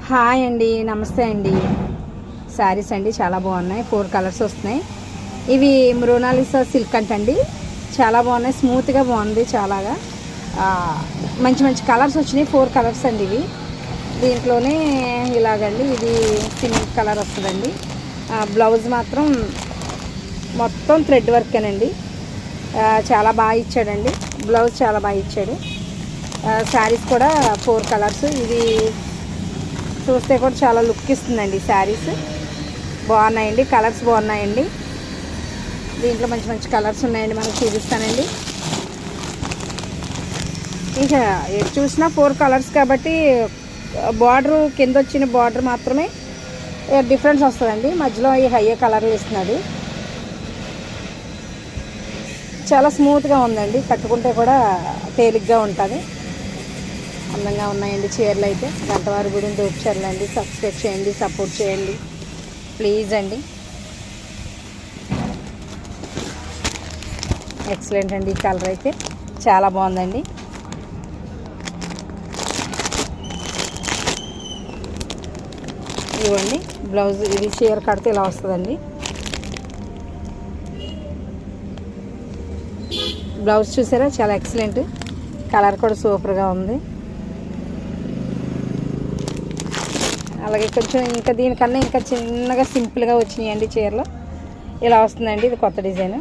Hi అండి, నమస్తే అండి. శారీస్ అండి చాలా బాగున్నాయి. 4 కలర్స్ వస్తున్నాయి. ఇవి మృణాలిసా సిల్క్ అంటండి. చాలా బాగున్నాయి, స్మూత్గా బాగుంది. చాలాగా మంచి మంచి కలర్స్ వచ్చినాయి. 4 కలర్స్ అండి ఇవి. దీంట్లోనే ఇలాగండి, ఇది పింక్ కలర్ వస్తుందండి. బ్లౌజ్ మాత్రం మొత్తం థ్రెడ్ వర్కేనండి. చాలా బాగా ఇచ్చాడండి. బ్లౌజ్ చాలా బాగా ఇచ్చాడు. శారీస్ కూడా 4 కలర్స్. ఇది చూస్తే కూడా చాలా లుక్ ఇస్తుందండి. శారీస్ బాగున్నాయండి, కలర్స్ బాగున్నాయండి. దీంట్లో మంచి మంచి కలర్స్ ఉన్నాయండి, మనకు చూపిస్తానండి. ఇక ఎటు చూసినా 4 కలర్స్ కాబట్టి బార్డరు కింద వచ్చిన బార్డర్ మాత్రమే డిఫరెన్స్ వస్తుందండి. మధ్యలో ఈ హయ్యే కలర్ ఇస్తున్నది. చాలా స్మూత్గా ఉందండి, కట్టుకుంటే కూడా తేలిగ్గా ఉంటుంది. అందంగా ఉన్నాయండి చీరలు అయితే. గంటవారి గురించి దొరిచారులు అండి. సబ్స్క్రైబ్ చేయండి, సపోర్ట్ చేయండి ప్లీజ్ అండి. ఎక్సలెంట్ అండి. ఈ కలర్ అయితే చాలా బాగుందండి. ఇవ్వండి బ్లౌజ్, ఇది చీర కడితే ఇలా వస్తుందండి. బ్లౌజ్ చూసారా, చాలా ఎక్సలెంట్. కలర్ కూడా సూపర్గా ఉంది. అలాగే కొంచెం ఇంకా దీనికన్నా ఇంకా చిన్నగా సింపుల్గా వచ్చినాయండి చీరలు. ఇలా వస్తుందండి. ఇది కొత్త డిజైన్.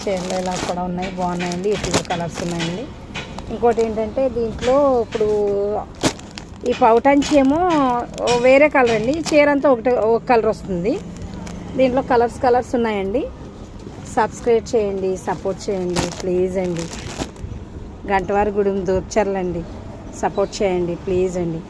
చీరలు ఇలా కూడా ఉన్నాయి, బాగున్నాయండి. ఇటు కలర్స్ ఉన్నాయండి. ఇంకోటి ఏంటంటే దీంట్లో ఇప్పుడు ఈ పౌటంచి ఏమో వేరే కలర్ అండి. చీర అంతా ఒక కలర్ వస్తుంది. దీంట్లో కలర్స్ ఉన్నాయండి. సబ్స్క్రైబ్ చేయండి, సపోర్ట్ చేయండి ప్లీజ్ అండి. గంటవారి గుడి దూర్చర్లండి. సపోర్ట్ చేయండి ప్లీజ్ అండి.